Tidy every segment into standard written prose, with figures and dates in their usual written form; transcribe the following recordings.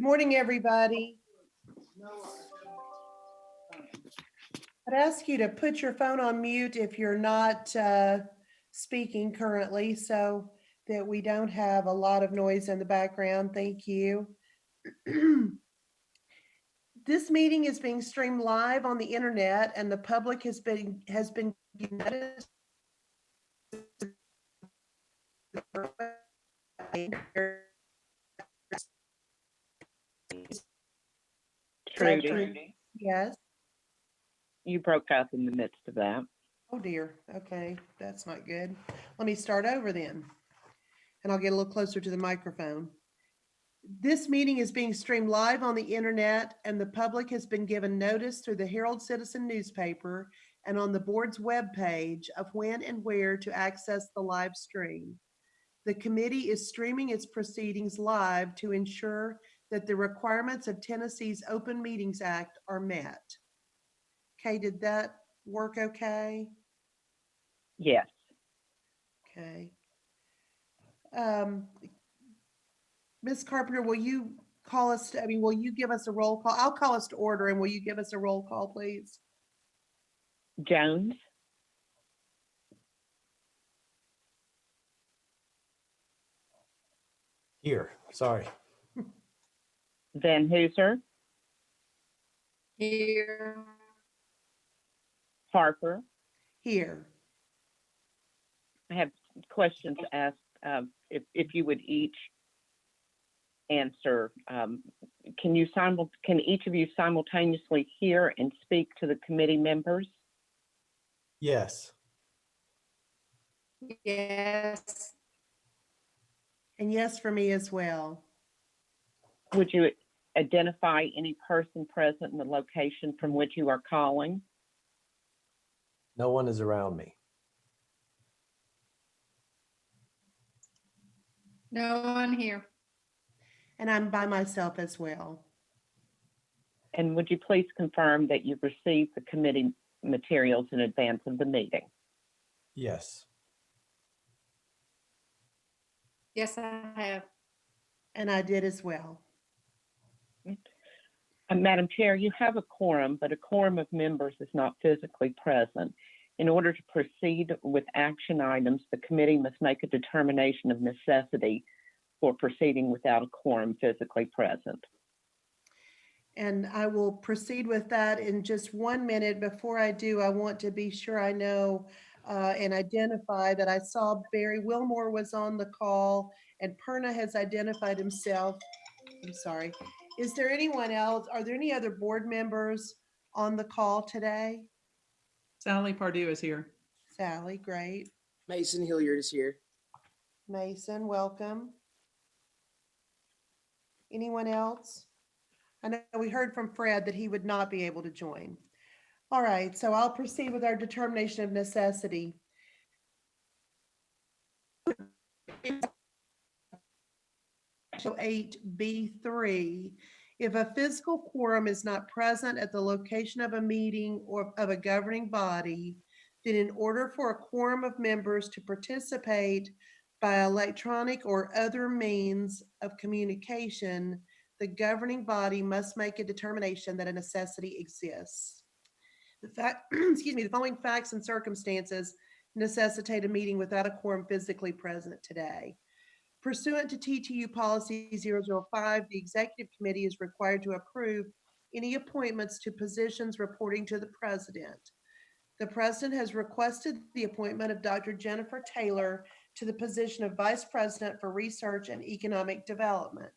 Morning, everybody. I'd ask you to put your phone on mute if you're not speaking currently so that we don't have a lot of noise in the background. Thank you. This meeting is being streamed live on the internet and the public has been given notice. Trudy, Yes. you broke up in the midst of that. Oh dear. Okay, that's not good. Let me start over then. And I'll get a little closer to the microphone. This meeting is being streamed live on the internet and the public has been given notice through the Herald Citizen newspaper and on the board's webpage of when and where to access the live stream. The committee is streaming its proceedings live to ensure that the requirements of Tennessee's Open Meetings Act are met. Okay, did that work okay? Yes. Okay. Ms. Carpenter, will you call us, will you give us a roll call? I'll call us to order and will you give us a roll call, please? Jones, Here, sorry. Van Hooser, Here. Harper. Here. I have questions to ask if you would each answer. Can each of you simultaneously hear and speak to the committee members? Yes. Yes. And yes for me as well. Would you identify any person present in the location from which you are calling? No one is around me. No one here. And I'm by myself as well. And would you please confirm that you've received the committee materials in advance of the meeting? Yes. Yes, I have. And I did as well. Madam Chair, you have a quorum, but a quorum of members is not physically present. In order to proceed with action items, the committee must make a determination of necessity for proceeding without a quorum physically present. And I will proceed with that in just 1 minute. Before I do, I want to be sure I know and identify that I saw Barry Wilmore was on the call and Perna has identified himself. I'm sorry. Is there anyone else? Are there any other board members on the call today? Sally Pardue is here. Sally, great. Mason Hilliard is here. Mason, welcome. Anyone else? I know we heard from Fred that he would not be able to join. All right, so I'll proceed with our determination of necessity. 8B3, if a physical quorum is not present at the location of a meeting or of a governing body, then in order for a quorum of members to participate by electronic or other means of communication, the governing body must make a determination that a necessity exists. The following facts and circumstances necessitate a meeting without a quorum physically present today. Pursuant to TTU Policy 005, the Executive Committee is required to approve any appointments to positions reporting to the President. The President has requested the appointment of Dr. Jennifer Taylor to the position of Vice President for Research and Economic Development.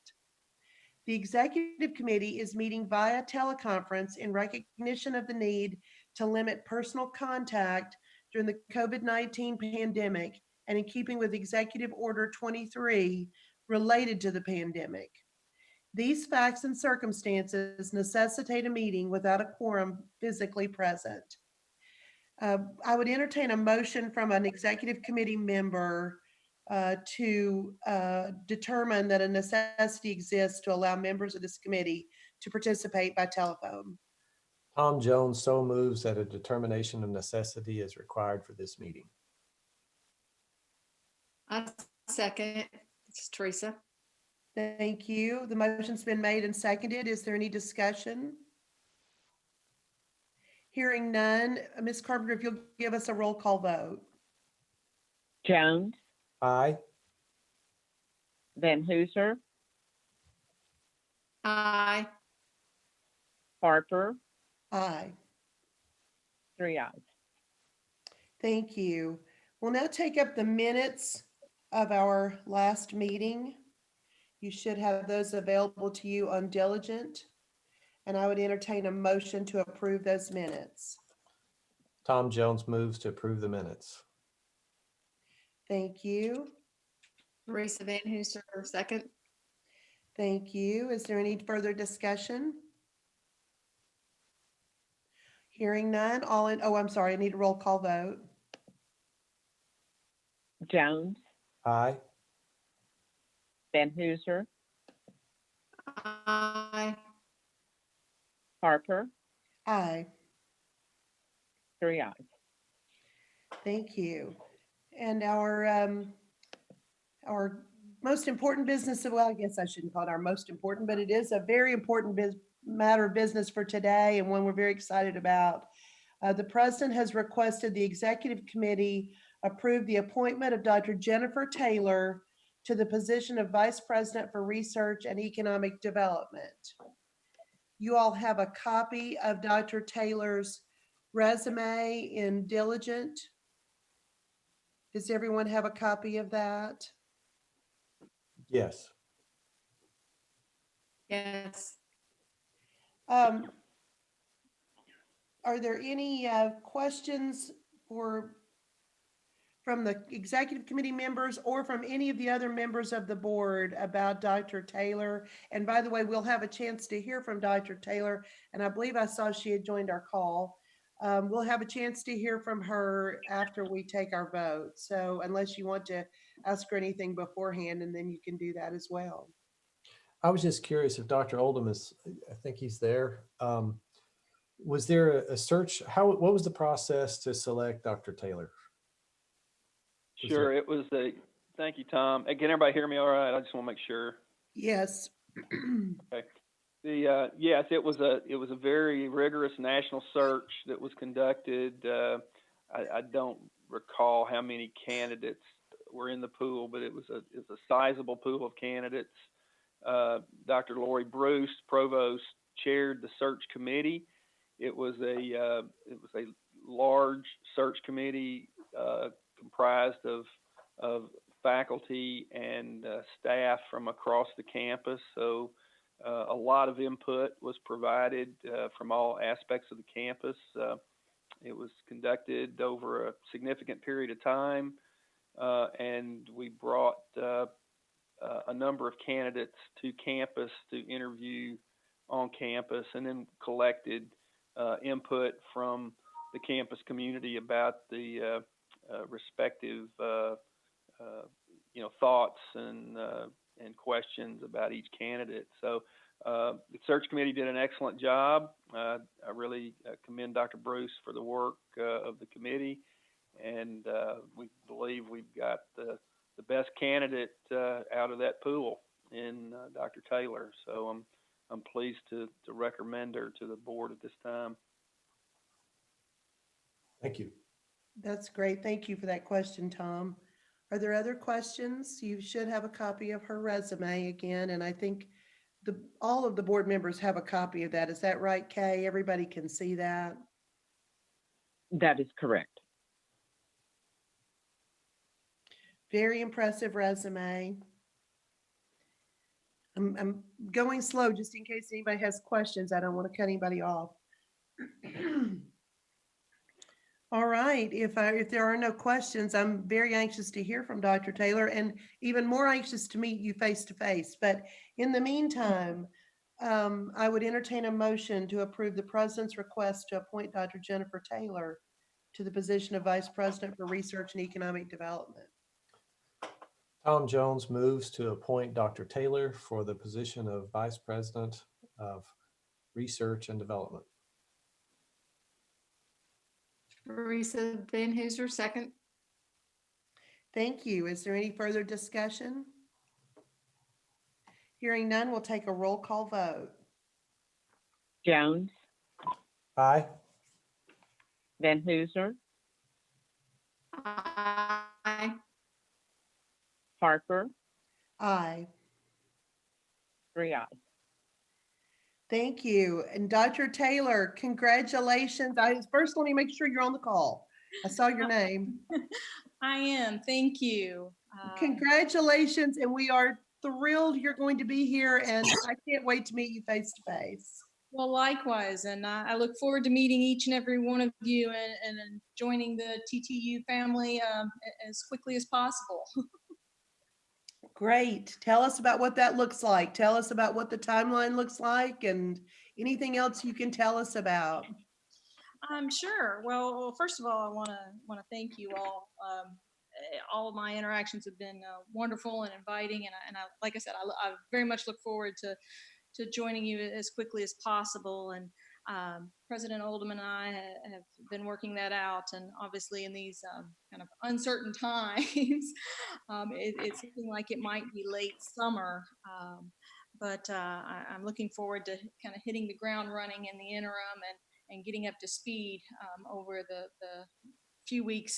The Executive Committee is meeting via teleconference in recognition of the need to limit personal contact during the COVID-19 pandemic and in keeping with Executive Order 23 related to the pandemic. These facts and circumstances necessitate a meeting without a quorum physically present. I would entertain a motion from an Executive Committee member to determine that a necessity exists to allow members of this committee to participate by telephone. Tom Jones so moves that a determination of necessity is required for this meeting. I second. This is Teresa. Thank you. The motion's been made and seconded. Is there any discussion? Hearing none. Ms. Carpenter, if you'll give us a roll call vote. Jones, Aye. Van Hooser, Aye. Harper, Aye. 3 ayes. Thank you. We'll now take up the minutes of our last meeting. You should have those available to you on Diligent, and I would entertain a motion to approve those minutes. Tom Jones moves to approve the minutes. Thank you. Teresa Van Hooser, second. Thank you. Is there any further discussion? Hearing none, I'm sorry, I need a roll call vote. Jones, Aye. Van Hooser, Aye. Harper, Aye. 3 ayes. Thank you. And our most important business, well, I guess I shouldn't call it our most important, but it is a very important matter of business for today and one we're very excited about. The president has requested the executive committee approve the appointment of Dr. Jennifer Taylor to the position of Vice President for Research and Economic Development. You all have a copy of Dr. Taylor's resume in Diligent. Does everyone have a copy of that? Yes. Yes. Are there any questions from the executive committee members or from any of the other members of the board about Dr. Taylor? And by the way, we'll have a chance to hear from Dr. Taylor, and I believe I saw she had joined our call. We'll have a chance to hear from her after we take our vote. So unless you want to ask her anything beforehand, and then you can do that as well. I was just curious if Dr. Oldham I think he's there. Was there a search? What was the process to select Dr. Taylor? Was Sure, there- it was thank you, Tom. Can everybody hear me all right? I just want to make sure. Yes. Yes, it was a very rigorous national search that was conducted. I don't recall how many candidates were in the pool, but it was a sizable pool of candidates. Dr. Lori Bruce, provost, chaired the search committee. It was a large search committee comprised of faculty and staff from across the campus. So a lot of input was provided from all aspects of the campus. It was conducted over a significant period of time, and we brought a number of candidates to campus to interview on campus, and then collected input from the campus community about the respective thoughts and questions about each candidate. So the search committee did an excellent job. I really commend Dr. Bruce for the work of the committee, and we believe we've got the best candidate out of that pool in Dr. Taylor. So I'm pleased to recommend her to the board at this time. Thank you. That's great. Thank you for that question, Tom. Are there other questions? You should have a copy of her resume again, and I think all of the board members have a copy of that. Is that right, Kay? Everybody can see that? That is correct. Very impressive resume. I'm going slow just in case anybody has questions. I don't want to cut anybody off. All right, if there are no questions, I'm very anxious to hear from Dr. Taylor and even more anxious to meet you face to face. But in the meantime, I would entertain a motion to approve the president's request to appoint Dr. Jennifer Taylor to the position of Vice President for Research and Economic Development. Tom Jones moves to appoint Dr. Taylor for the position of Vice President of Research and Development. Teresa Van Hooser, second. Thank you. Is there any further discussion? Hearing none, we'll take a roll call vote. Jones, Aye. Van Hooser, Aye. Harper, Aye. 3 ayes. Thank you. And Dr. Taylor, congratulations. First, let me make sure you're on the call. I saw your name. I am. Thank you. Congratulations, and we are thrilled you're going to be here, and I can't wait to meet you face to face. Well, likewise, and I look forward to meeting each and every one of you and joining the TTU family as quickly as possible. Great. Tell us about what that looks like. Tell us about what the timeline looks like and anything else you can tell us about. Sure. Well, first of all, I want to thank you all. All of my interactions have been wonderful and inviting, and I like I said, I very much look forward to joining you as quickly as possible. And President Oldham and I have been working that out. And obviously, in these kind of uncertain times, it's looking like it might be late summer. But I'm looking forward to kind of hitting the ground running in the interim and getting up to speed over the few weeks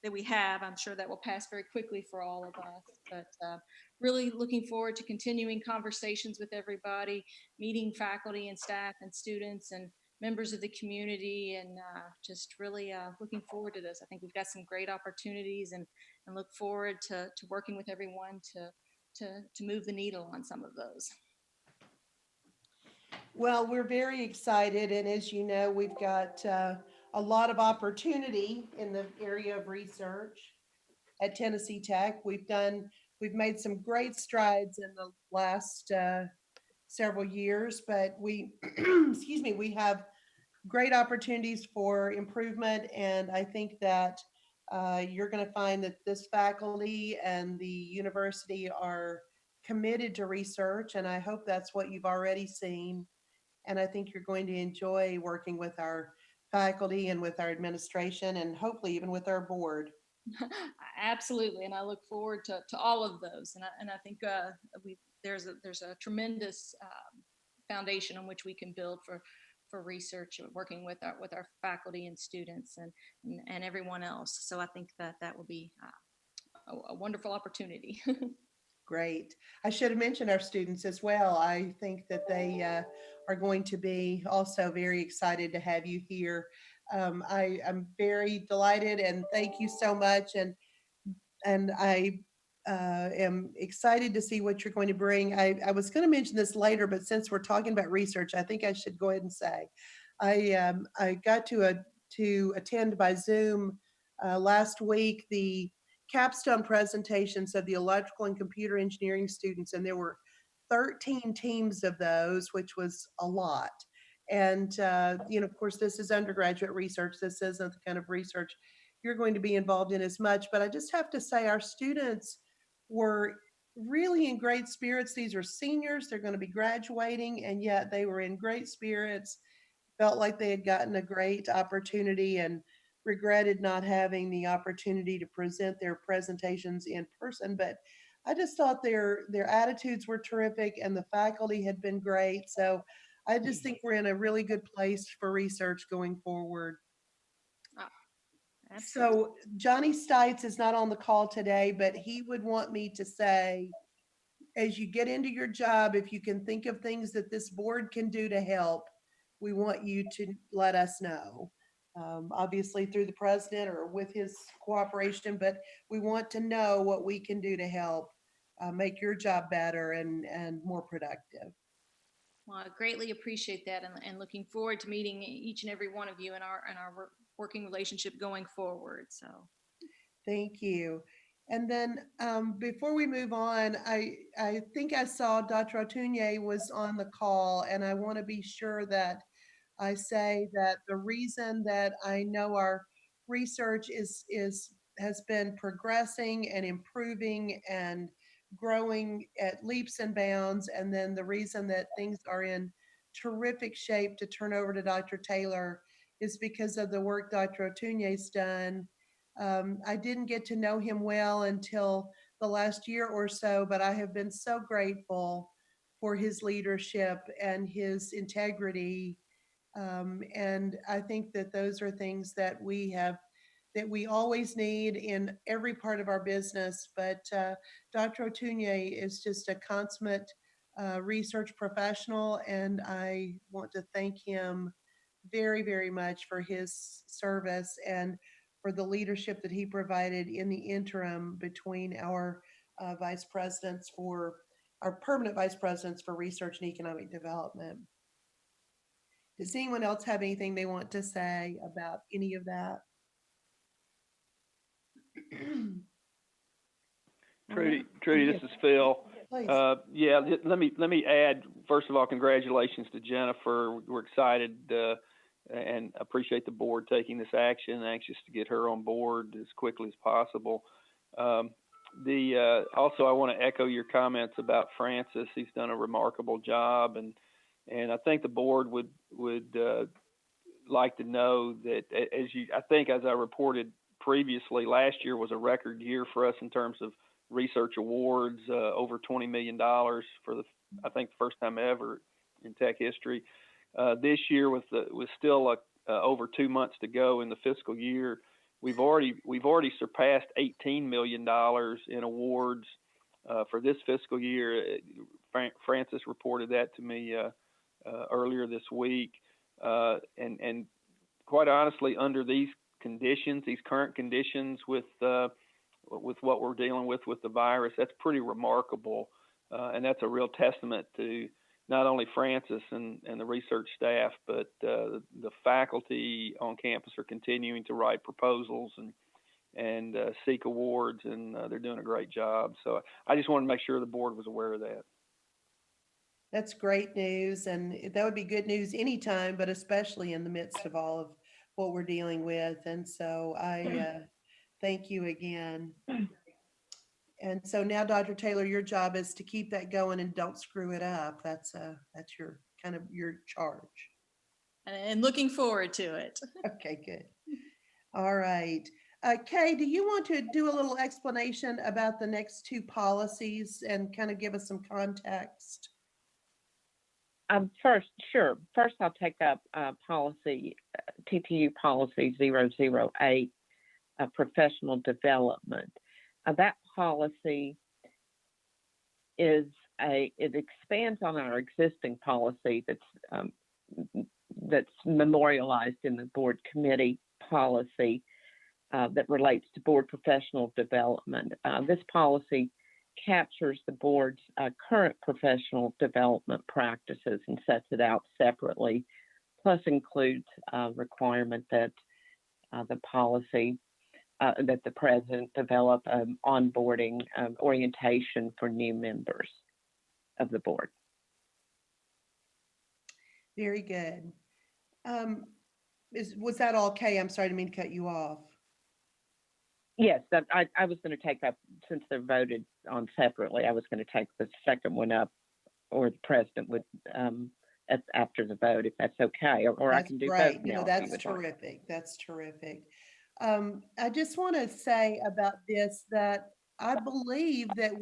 that we have. I'm sure that will pass very quickly for all of us, but really looking forward to continuing conversations with everybody, meeting faculty and staff and students and members of the community, and just really looking forward to this. I think we've got some great opportunities, and look forward to working with everyone to move the needle on some of those. Well, we're very excited, and as you know, we've got a lot of opportunity in the area of research at Tennessee Tech. We've made some great strides in the last several years, but we, excuse me, we have great opportunities for improvement, and I think that you're going to find that this faculty and the university are committed to research, and I hope that's what you've already seen. And I think you're going to enjoy working with our faculty and with our administration and hopefully even with our board. Absolutely, and I look forward to all of those. And I think there's a tremendous foundation on which we can build for research, working with our faculty and students and everyone else. So I think that will be a wonderful opportunity. Great. I should have mentioned our students as well. I think that they are going to be also very excited to have you here. I'm very delighted and thank you so much. And I am excited to see what you're going to bring. I was going to mention this later, but since we're talking about research, I think I should go ahead and say I got to attend by Zoom last week the capstone presentations of the electrical and computer engineering students, and there were 13 teams of those, which was a lot. And of course, this is undergraduate research. This isn't the kind of research you're going to be involved in as much. But I just have to say, our students were really in great spirits. These are seniors, they're going to be graduating, and yet they were in great spirits, felt like they had gotten a great opportunity and regretted not having the opportunity to present their presentations in person. But I just thought their attitudes were terrific and the faculty had been great. So I just think we're in a really good place for research going forward. Absolutely. So Johnny Stites is not on the call today, but he would want me to say, as you get into your job, if you can think of things that this board can do to help, we want you to let us know. Obviously through the president or with his cooperation, but we want to know what we can do to help make your job better and more productive. Well, I greatly appreciate that, and looking forward to meeting each and every one of you in our working relationship going forward. So, Thank you. And then before we move on, I think I saw Dr. Otunye was on the call, and I want to be sure that I say that the reason that I know our research has been progressing and improving and growing at leaps and bounds, and then the reason that things are in terrific shape to turn over to Dr. Taylor is because of the work Dr. Otunye's done. I didn't get to know him well until the last year or so, but I have been so grateful for his leadership and his integrity. And I think that those are things that we always need in every part of our business. But Dr. Otunye is just a consummate research professional, and I want to thank him very, very much for his service and for the leadership that he provided in the interim between our vice presidents for our permanent vice presidents for research and economic development. Does anyone else have anything they want to say about any of that? Trudy, Yes, this is Phil. please. Let me add, first of all, congratulations to Jennifer. We're excited and appreciate the board taking this action, anxious to get her on board as quickly as possible. Also, I want to echo your comments about Francis. He's done a remarkable job, and I think the board would like to know that I think as I reported previously, last year was a record year for us in terms of research awards, over $20 million for I think the first time ever in tech history. This year with still over 2 months to go in the fiscal year, we've already surpassed $18 million in awards for this fiscal year. Francis reported that to me earlier this week, and quite honestly, under these conditions, these current conditions with what we're dealing with the virus, that's pretty remarkable, and that's a real testament to not only Francis and the research staff, but the faculty on campus are continuing to write proposals and seek awards, and they're doing a great job. So I just wanted to make sure the board was aware of that. That's great news, and that would be good news anytime, but especially in the midst of all of what we're dealing with. And so I thank you again. And so now, Dr. Taylor, your job is to keep that going and don't screw it up. That's your kind of your charge. And looking forward to it. Okay, good. All right. Kay, do you want to do a little explanation about the next two policies and kind of give us some context? First, I'll take up policy, TTU policy 008, professional development. That policy it expands on our existing policy that's memorialized in the board committee policy that relates to board professional development. This policy captures the board's current professional development practices and sets it out separately, plus includes a requirement that the policy that the president develop onboarding orientation for new members of the board. Very good. Was that all, Kay? I'm sorry, I didn't mean to cut you off. Yes, I was going to take up, since they're voted on separately, I was going to take the second one up, or the president would, after the vote, if that's okay, or I can do right. both now. That's terrific. That's terrific. I just want to say about this that I believe that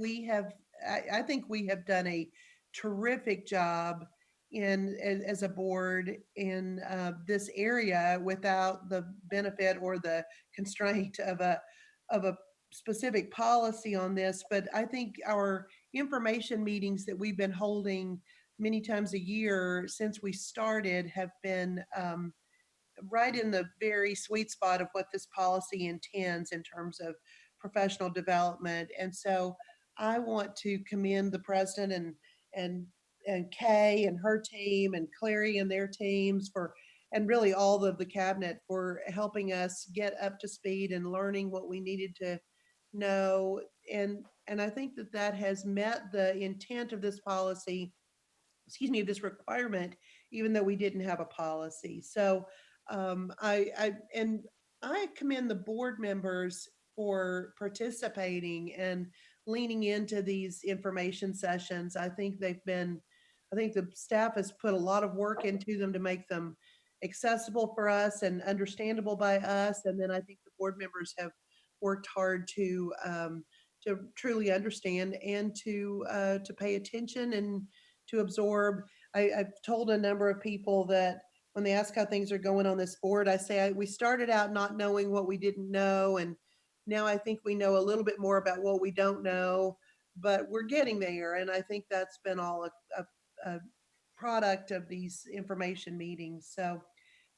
I think we have done a terrific job as a board in this area without the benefit or the constraint of a specific policy on this. But I think our information meetings that we've been holding many times a year since we started have been right in the very sweet spot of what this policy intends in terms of professional development. And so I want to commend the president and Kay and her team and Clary and their teams and really all of the cabinet for helping us get up to speed and learning what we needed to know. And I think that has met the intent of this policy, this requirement, even though we didn't have a policy. So I commend the board members for participating and leaning into these information sessions. I think the staff has put a lot of work into them to make them accessible for us and understandable by us. And then I think the board members have worked hard to to truly understand and to pay attention and to absorb. I've told a number of people that when they ask how things are going on this board, I say we started out not knowing what we didn't know, and now I think we know a little bit more about what we don't know, but we're getting there, and I think that's been all a product of these information meetings. So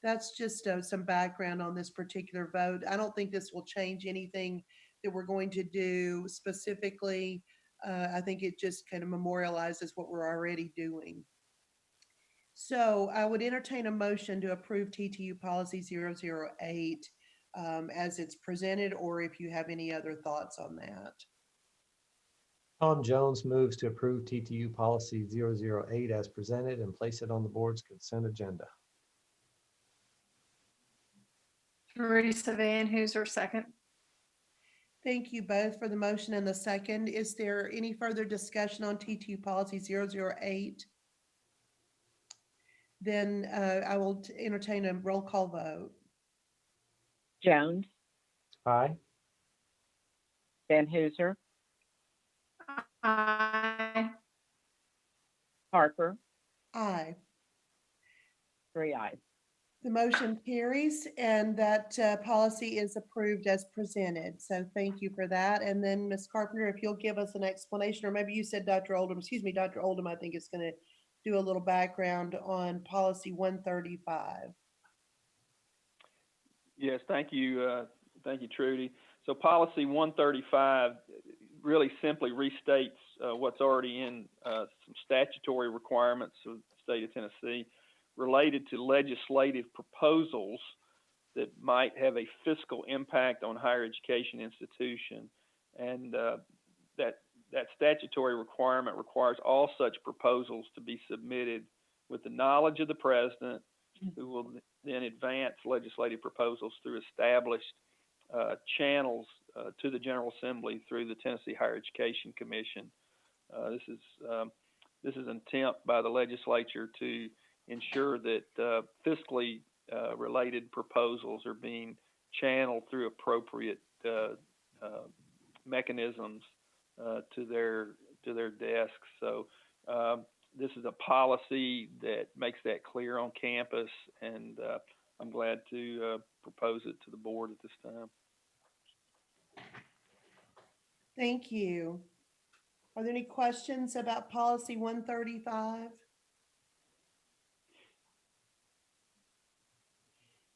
that's just some background on this particular vote. I don't think this will change anything that we're going to do specifically. I think it just kind of memorializes what we're already doing. So I would entertain a motion to approve TTU policy 008 as it's presented, or if you have any other thoughts on that. Tom Jones moves to approve TTU policy 008 as presented and place it on the board's consent agenda. Teresa Van Hooser, second. Thank you both for the motion and the second. Is there any further discussion on TTU policy 008? Then I will entertain a roll call vote. Jones, Aye. Van Hooser, Aye. Harper, Aye. 3 ayes. The motion carries and that policy is approved as presented. So thank you for that. And then Ms. Carpenter, if you'll give us an explanation, or maybe you said Dr. Oldham, excuse me, Dr. Oldham, I think is going to do a little background on policy 135. Yes, thank you, Trudy. So policy 135 really simply restates what's already in some statutory requirements of the state of Tennessee related to legislative proposals that might have a fiscal impact on higher education institution. And that statutory requirement requires all such proposals to be submitted with the knowledge of the president, who will then advance legislative proposals through established channels to the General Assembly through the Tennessee Higher Education Commission. This is an attempt by the legislature to ensure that fiscally related proposals are being channeled through appropriate mechanisms to their desks. So this is a policy that makes that clear on campus, and I'm glad to propose it to the board at this time. Thank you. Are there any questions about policy 135?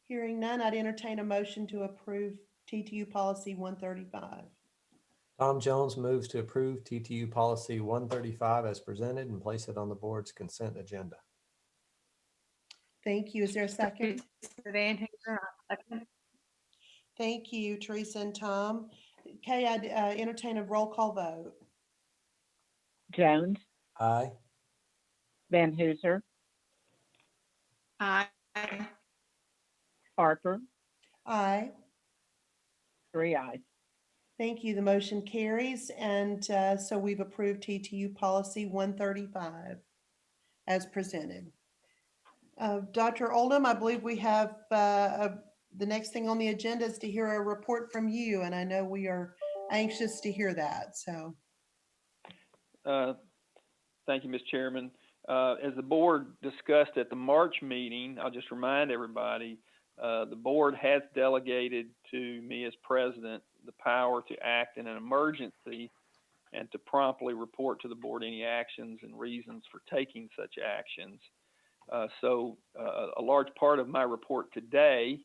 Hearing none, I'd entertain a motion to approve TTU policy 135. Tom Jones moves to approve TTU policy 135 as presented and place it on the board's consent agenda. Thank you. Is there a second? Teresa Van Hooser, second. Thank you, Teresa and Tom. Okay, I'd entertain a roll call vote. Jones, Aye. Van Hooser, Aye. Harper, Aye. 3 ayes. Thank you. The motion carries. And so we've approved TTU policy 135 as presented. Dr. Oldham, I believe we have the next thing on the agenda is to hear a report from you. And I know we are anxious to hear that. So. Thank you, Ms. Chairman. As the board discussed at the March meeting, I'll just remind everybody, the board has delegated to me as president the power to act in an emergency and to promptly report to the board any actions and reasons for taking such actions. So a large part of my report today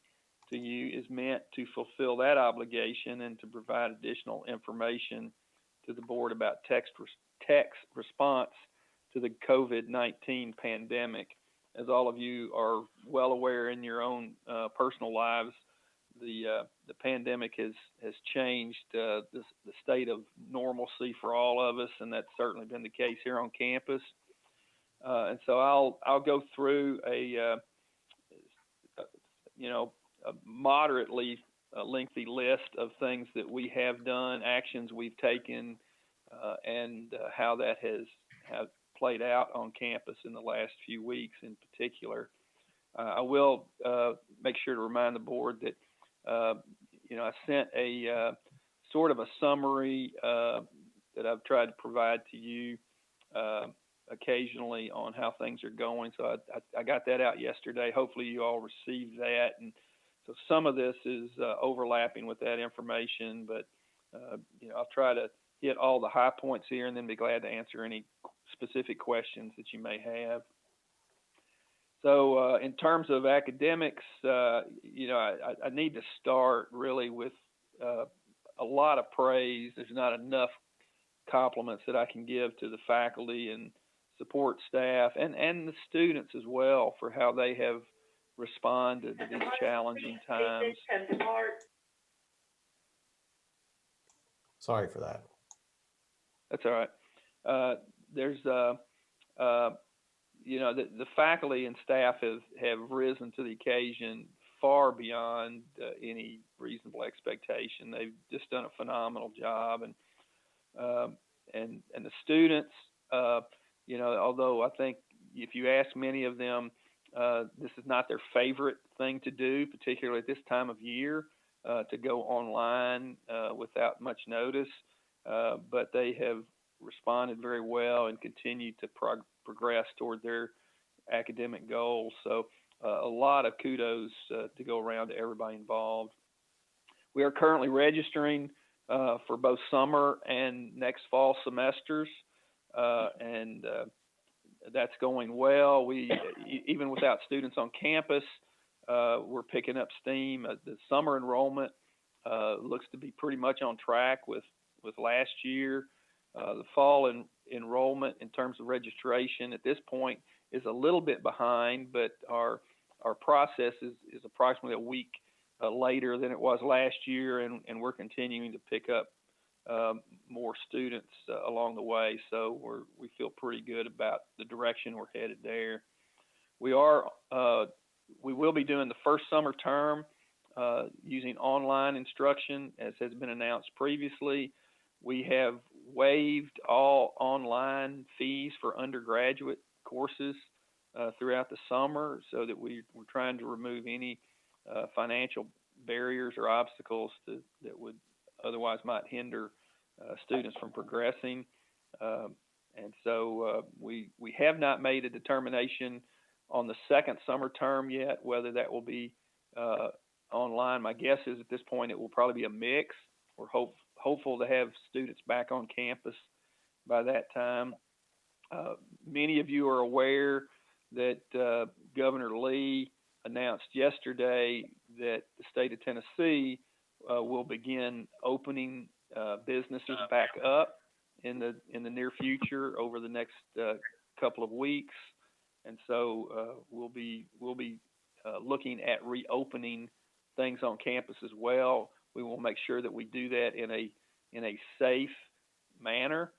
to you is meant to fulfill that obligation and to provide additional information to the board about text response to the COVID-19 pandemic. As all of you are well aware in your own personal lives, the pandemic has changed the state of normalcy for all of us, and that's certainly been the case here on campus. And so I'll go through a moderately lengthy list of things that we have done, actions we've taken, and how that has played out on campus in the last few weeks in particular. I will make sure to remind the board that I sent a sort of a summary that I've tried to provide to you occasionally on how things are going. So I got that out yesterday. Hopefully you all received that. And so some of this is overlapping with that information, but I'll try to hit all the high points here and then be glad to answer any specific questions that you may have. So in terms of academics, I need to start really with a lot of praise. There's not enough compliments that I can give to the faculty and support staff and the students as well for how they have responded to these challenging times. Sorry for that. That's all right. There's the faculty and staff have risen to the occasion far beyond any reasonable expectation. They've just done a phenomenal job, and the students, although I think if you ask many of them, this is not their favorite thing to do, particularly at this time of year, to go online without much notice, but they have responded very well and continue to progress toward their academic goals. So a lot of kudos to go around to everybody involved. We are currently registering for both summer and next fall semesters, and that's going well. We, even without students on campus, we're picking up steam. The summer enrollment looks to be pretty much on track with last year. The fall enrollment in terms of registration at this point is a little bit behind, but our process is approximately a week later than it was last year, and we're continuing to pick up more students along the way. So we feel pretty good about the direction we're headed there. We will be doing the first summer term using online instruction, as has been announced previously. We have waived all online fees for undergraduate courses throughout the summer, so that we're trying to remove any financial barriers or obstacles that would otherwise might hinder students from progressing. And so we have not made a determination on the second summer term yet, whether that will be online. My guess is at this point it will probably be a mix. We're hopeful to have students back on campus by that time. Many of you are aware that Governor Lee announced yesterday that the state of Tennessee will begin opening businesses back up in the near future over the next couple of weeks, and so we'll be looking at reopening things on campus as well. We will make sure that we do that in a safe manner,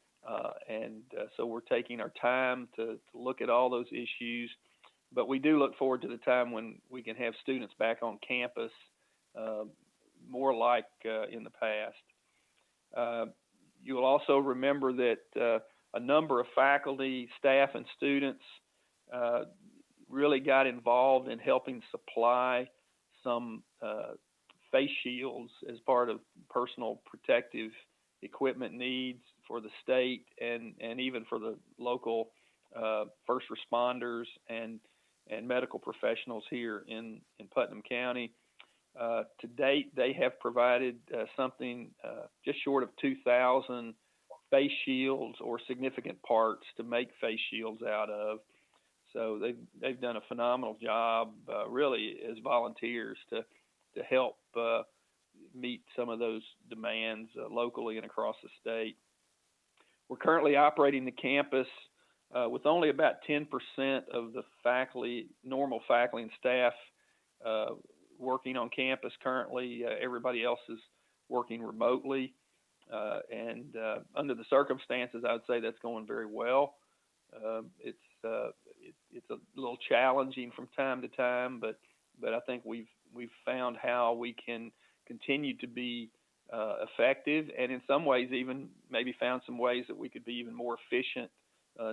and so we're taking our time to look at all those issues. But we do look forward to the time when we can have students back on campus, more like in the past. You will also remember that a number of faculty, staff, and students really got involved in helping supply some face shields as part of personal protective equipment needs for the state and even for the local first responders and medical professionals here in Putnam County. To date, they have provided something just short of 2,000 face shields or significant parts to make face shields out of. So they've done a phenomenal job, really, as volunteers to help meet some of those demands locally and across the state. We're currently operating the campus with only about 10% of the normal faculty and staff working on campus currently. Everybody else is working remotely. And under the circumstances, I would say that's going very well. It's a little challenging from time to time, but I think we've found how we can continue to be effective, and in some ways even maybe found some ways that we could be even more efficient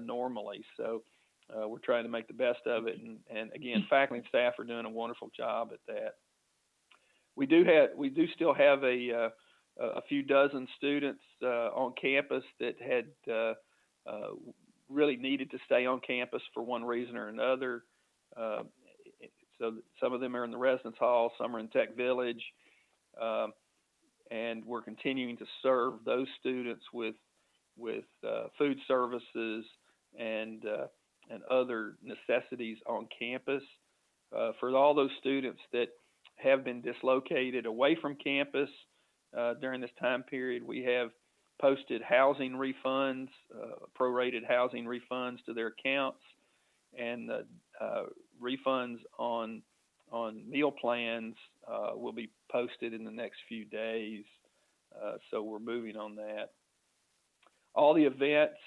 normally. So we're trying to make the best of it, and again, faculty and staff are doing a wonderful job at that. We do still have a a few dozen students on campus that had really needed to stay on campus for one reason or another. Uh, so some of them are in the residence hall, some are in Tech Village, and we're continuing to serve those students with food services and other necessities on campus. For all those students that have been dislocated away from campus during this time period, we have posted housing refunds, prorated housing refunds to their accounts, and refunds on meal plans will be posted in the next few days. So we're moving on that. All the events,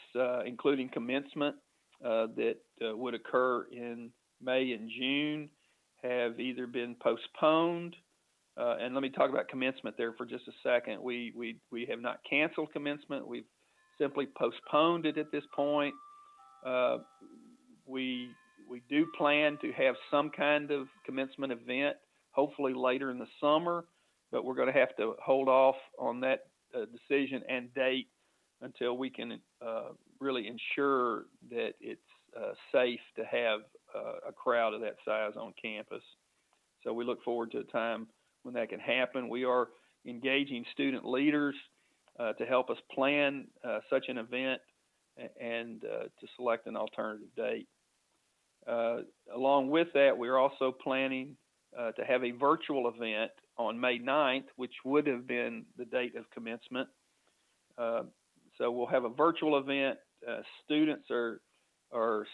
including commencement, that would occur in May and June have either been postponed, and let me talk about commencement there for just a second. We have not canceled commencement. We've simply postponed it at this point. We do plan to have some kind of commencement event, hopefully later in the summer, but we're going to have to hold off on that decision and date until we can really ensure that it's safe to have a crowd of that size on campus. So we look forward to a time when that can happen. We are engaging student leaders to help us plan such an event and to select an alternative date. Along with that, we're also planning to have a virtual event on May 9th, which would have been the date of commencement. So we'll have a virtual event. Students are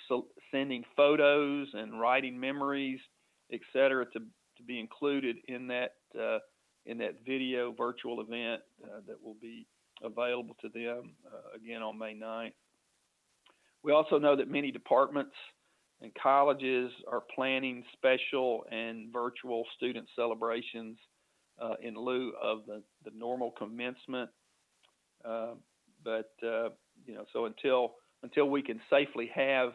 sending photos and writing memories, et cetera, to be included in that video virtual event that will be available to them again on May 9th. We also know that many departments and colleges are planning special and virtual student celebrations in lieu of the normal commencement. But so until we can safely have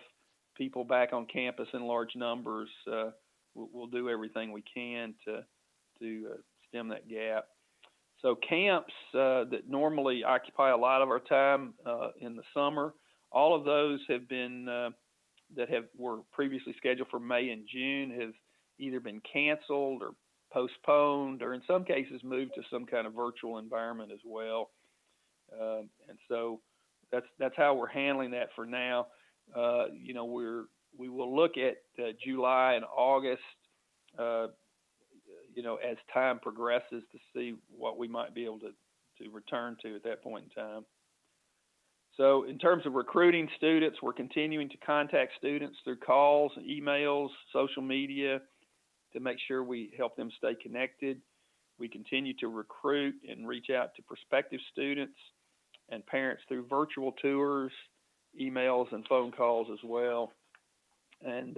people back on campus in large numbers, we'll do everything we can to stem that gap. So camps that normally occupy a lot of our time in the summer, all of those have been were previously scheduled for May and June have either been canceled or postponed, or in some cases moved to some kind of virtual environment as well. And so that's how we're handling that for now. We will look at July and August, as time progresses to see what we might be able to return to at that point in time. So in terms of recruiting students, we're continuing to contact students through calls, emails, social media to make sure we help them stay connected. We continue to recruit and reach out to prospective students and parents through virtual tours, emails, and phone calls as well. And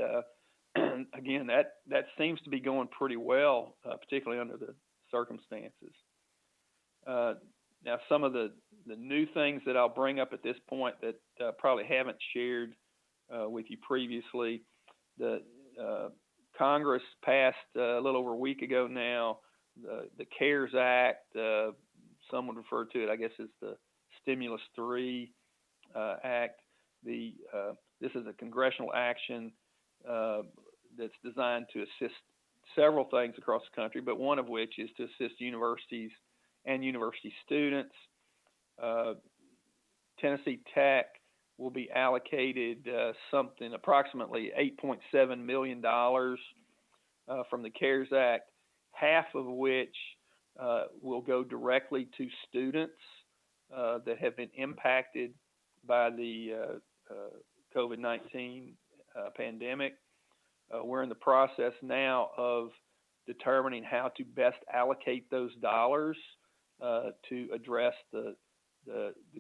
again, that seems to be going pretty well, particularly under the circumstances. Now, some of the new things that I'll bring up at this point that probably haven't shared with you previously, the Congress passed a little over a week ago now the CARES Act. Some would refer to it, I guess, as the Stimulus 3 Act. This is a congressional action that's designed to assist several things across the country, but one of which is to assist universities and university students. Tennessee Tech will be allocated approximately $8.7 million from the CARES Act, half of which will go directly to students that have been impacted by the COVID-19 pandemic. We're in the process now of determining how to best allocate those dollars to address the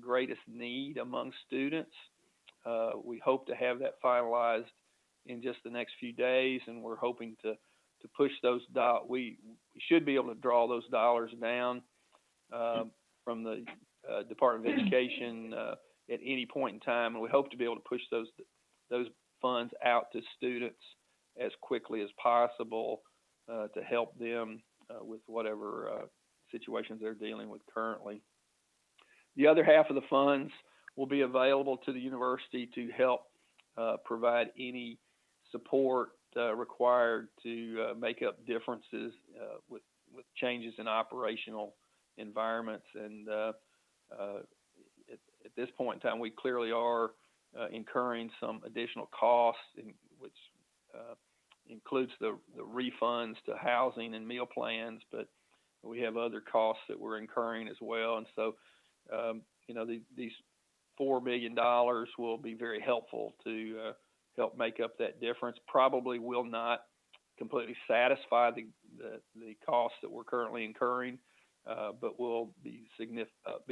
greatest need among students. We hope to have that finalized in just the next few days, and we're hoping to push those dollars. We should be able to draw those dollars down from the Department of Education at any point in time, and we hope to be able to push those funds out to students as quickly as possible to help them with whatever situations they're dealing with currently. The other half of the funds will be available to the university to help provide any support required to make up differences with changes in operational environments. And at this point in time, we clearly are incurring some additional costs, which includes the refunds to housing and meal plans, but we have other costs that we're incurring as well. And so, these $4 million will be very helpful to help make up that difference. Probably will not completely satisfy the costs that we're currently incurring, but will be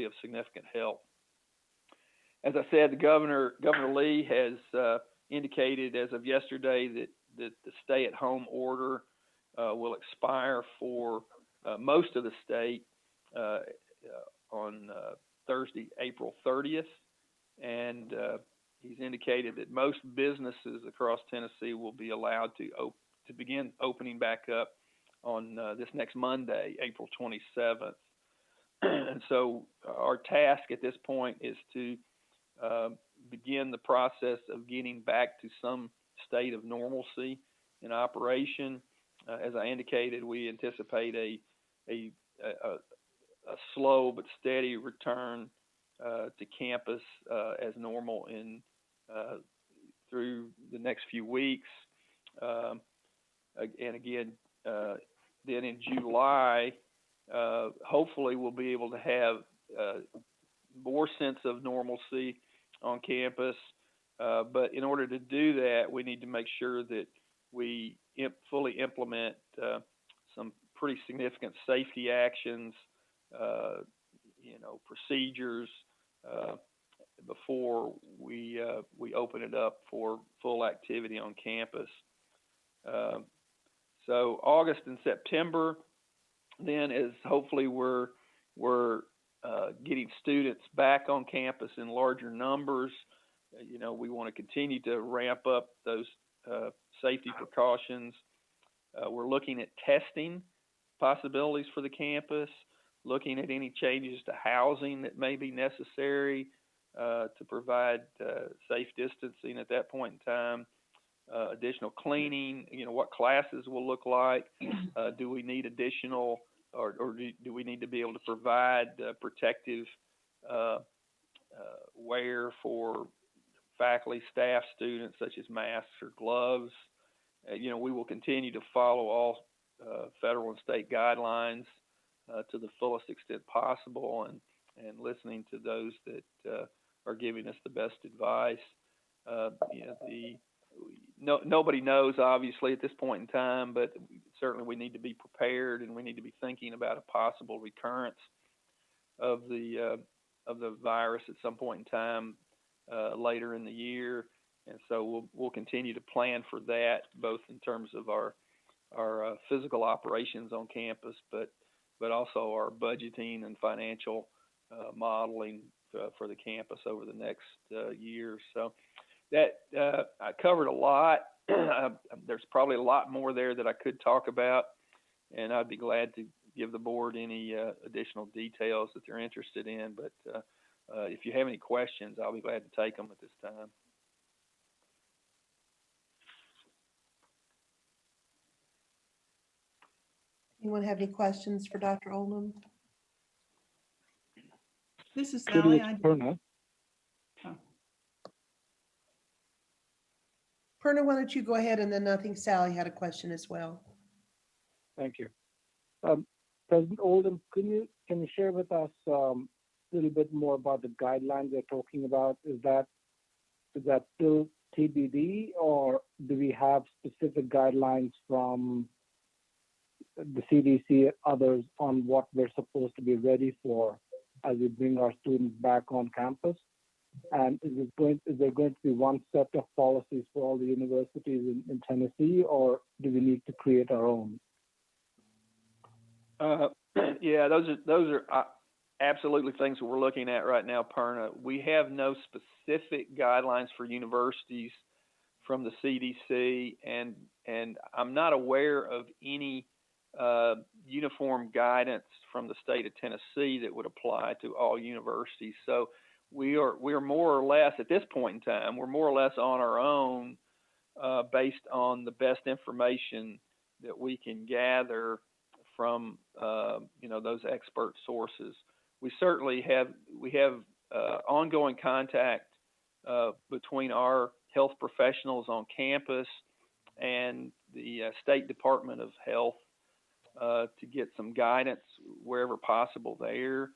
of significant help. As I said, Governor Lee has indicated as of yesterday that the stay-at-home order will expire for most of the state on Thursday, April 30th, and he's indicated that most businesses across Tennessee will be allowed to begin opening back up on this next Monday, April 27th. And so our task at this point is to begin the process of getting back to some state of normalcy in operation. As I indicated, we anticipate a slow but steady return to campus as normal through the next few weeks. And again, then in July, hopefully we'll be able to have more sense of normalcy on campus. But in order to do that, we need to make sure that we fully implement some pretty significant safety actions, procedures before we open it up for full activity on campus. So August and September, then, is hopefully we're getting students back on campus in larger numbers. We want to continue to ramp up those safety precautions. We're looking at testing possibilities for the campus, looking at any changes to housing that may be necessary to provide safe distancing at that point in time. Additional cleaning, what classes will look like. Do we need additional, or do we need to be able to provide protective wear for faculty, staff, students, such as masks or gloves? We will continue to follow all federal and state guidelines to the fullest extent possible, and listening to those that are giving us the best advice. Nobody knows, obviously, at this point in time, but certainly we need to be prepared, and we need to be thinking about a possible recurrence of the virus at some point in time later in the year. And so we'll continue to plan for that, both in terms of our physical operations on campus, but also our budgeting and financial modeling for the campus over the next year. So that I covered a lot. There's probably a lot more there that I could talk about, and I'd be glad to give the board any additional details that they're interested in. But if you have any questions, I'll be glad to take them at this time. Anyone have any questions for Dr. Oldham? This is Trudy, Sally. it's Perna. Perna, why don't you go ahead, and then I think Sally had a question as well. Thank you. President Oldham, can you share with us a little bit more about the guidelines they're talking about? Is that still TBD, or do we have specific guidelines from the CDC and others on what we're supposed to be ready for as we bring our students back on campus? And is there going to be one set of policies for all the universities in Tennessee, or do we need to create our own? Yeah, those are absolutely things that we're looking at right now, Perna. We have no specific guidelines for universities from the CDC, and I'm not aware of any uniform guidance from the state of Tennessee that would apply to all universities. So we're more or less at this point in time, we're more or less on our own based on the best information that we can gather from those expert sources. We certainly have ongoing contact between our health professionals on campus and the State Department of Health to get some guidance wherever possible there.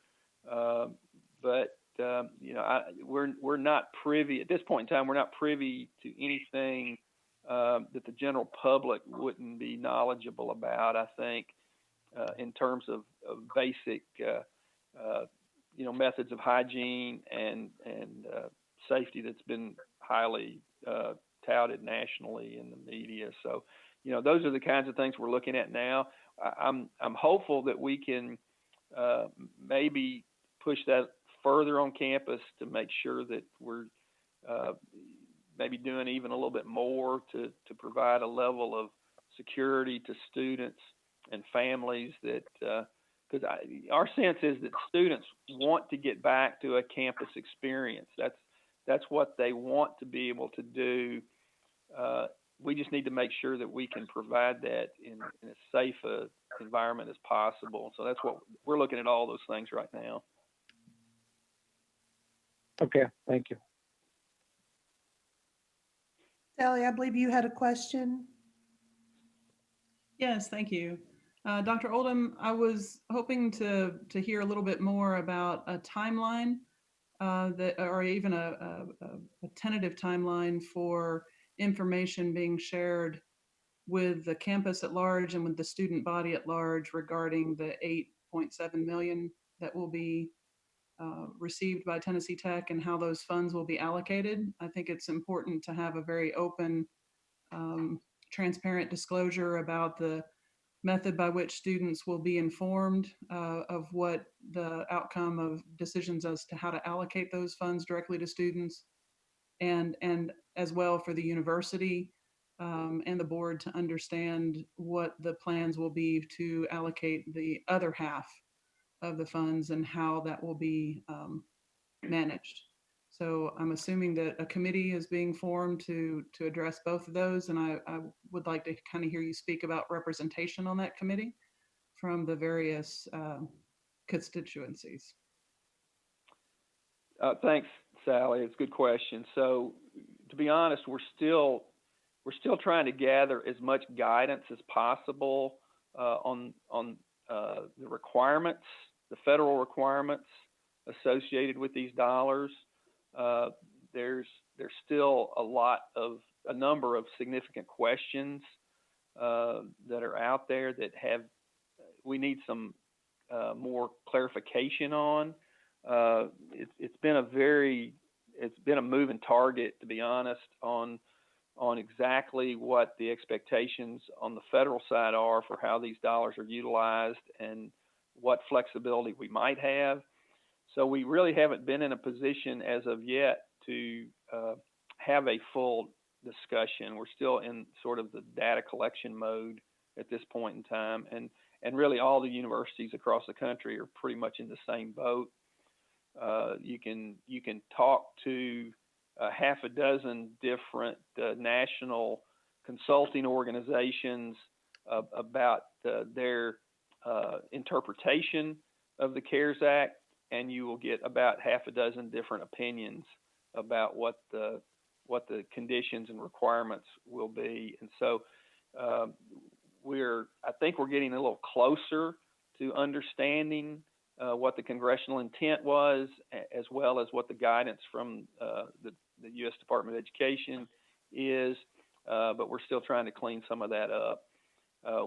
We're not privy at this point in time. We're not privy to anything that the general public wouldn't be knowledgeable about. I think in terms of basic methods of hygiene and safety that's been highly touted nationally in the media. So, those are the kinds of things we're looking at now. I'm hopeful that we can maybe push that further on campus to make sure that we're maybe doing even a little bit more to provide a level of security to students and families that because our sense is that students want to get back to a campus experience. That's what they want to be able to do. We just need to make sure that we can provide that in as safe a environment as possible. So that's what we're looking at, all those things right now. Okay, thank you. Sally, I believe you had a question. Yes, thank you. Dr. Oldham, I was hoping to hear a little bit more about a timeline or even a tentative timeline for information being shared with the campus at large and with the student body at large regarding the 8.7 million that will be received by Tennessee Tech and how those funds will be allocated. I think it's important to have a very open, transparent disclosure about the method by which students will be informed of what the outcome of decisions as to how to allocate those funds directly to students, and as well for the university and the board to understand what the plans will be to allocate the other half of the funds and how that will be managed. So I'm assuming that a committee is being formed to address both of those, and I would like to kind of hear you speak about representation on that committee from the various constituencies. Thanks, Sally. It's a good question. So, to be honest, we're still trying to gather as much guidance as possible on the requirements, the federal requirements associated with these dollars. There's still a number of significant questions that are out there that we need some more clarification on. It's been a moving target, to be honest, on exactly what the expectations on the federal side are for how these dollars are utilized and what flexibility we might have. So we really haven't been in a position as of yet to have a full discussion. We're still in sort of the data collection mode at this point in time, and really all the universities across the country are pretty much in the same boat. You can talk to half a dozen different national consulting organizations about their interpretation of the CARES Act, and you will get about half a dozen different opinions about what the conditions and requirements will be. And so I think we're getting a little closer to understanding what the congressional intent was, as well as what the guidance from the U.S. Department of Education is, but we're still trying to clean some of that up.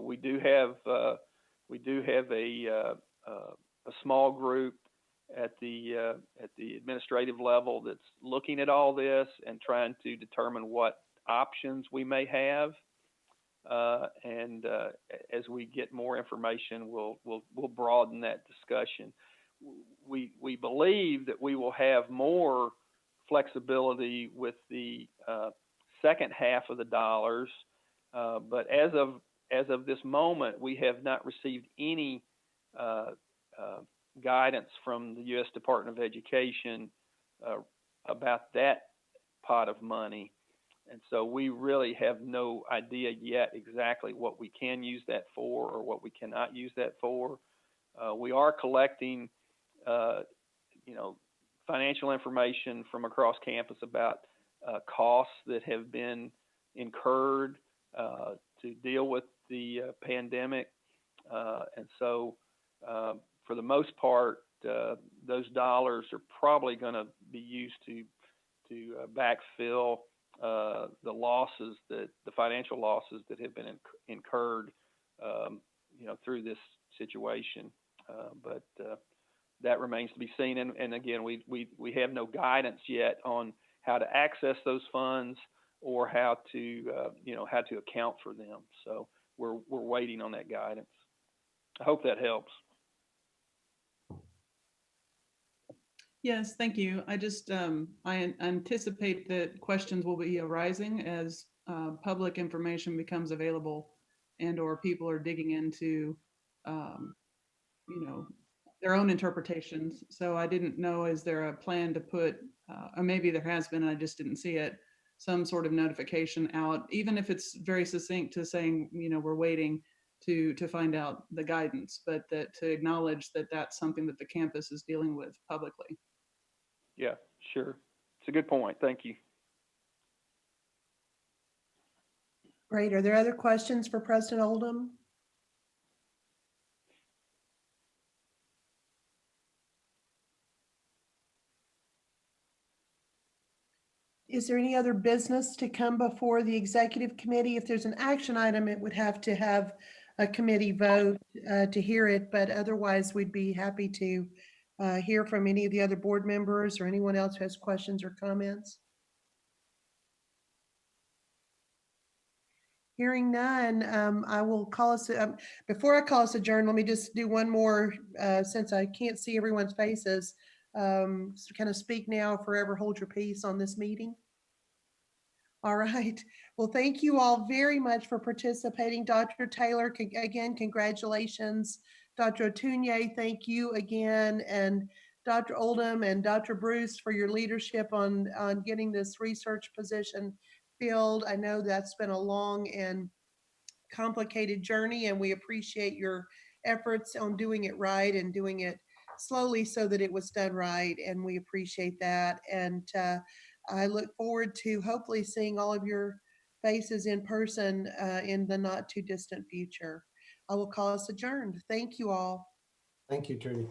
We do have a small group at the administrative level that's looking at all this and trying to determine what options we may have. And as we get more information, we'll broaden that discussion. We believe that we will have more flexibility with the second half of the dollars, but as of as of this moment, we have not received any uh, guidance from the U.S. Department of Education about that pot of money. And so we really have no idea yet exactly what we can use that for or what we cannot use that for. We are collecting, financial information from across campus about costs that have been incurred to deal with the pandemic. And so, for the most part, those dollars are probably going to be used to backfill the losses the financial losses that have been incurred, through this situation. But that remains to be seen. And again, we have no guidance yet on how to access those funds or how to account for them. So we're waiting on that guidance. I hope that helps. Yes, thank you. I just, I anticipate that questions will be arising as public information becomes available and/or people are digging into, um, their own interpretations. So I didn't know, is there a plan to put, or maybe there has been, and I just didn't see it, some sort of notification out, even if it's very succinct to saying, we're waiting to find out the guidance, but that to acknowledge that that's something that the campus is dealing with publicly. Yeah, sure. It's a good point. Thank you. Great. Are there other questions for President Oldham? Is there any other business to come before the executive committee? If there's an action item, it would have to have a committee vote to hear it, but otherwise we'd be happy to hear from any of the other board members or anyone else who has questions or comments. Hearing none, I will call us, before I call us adjourned, let me just do one more, since I can't see everyone's faces. So kind of speak now, forever hold your peace on this meeting. All right. Well, thank you all very much for participating. Dr. Taylor, again, congratulations. Dr. Otunye, thank you again. And Dr. Oldham and Dr. Bruce for your leadership on getting this research position filled. I know that's been a long and complicated journey, and we appreciate your efforts on doing it right and doing it slowly so that it was done right. And we appreciate that. And I look forward to hopefully seeing all of your faces in person in the not too distant future. I will call us adjourned. Thank you all. Thank you, Trudy.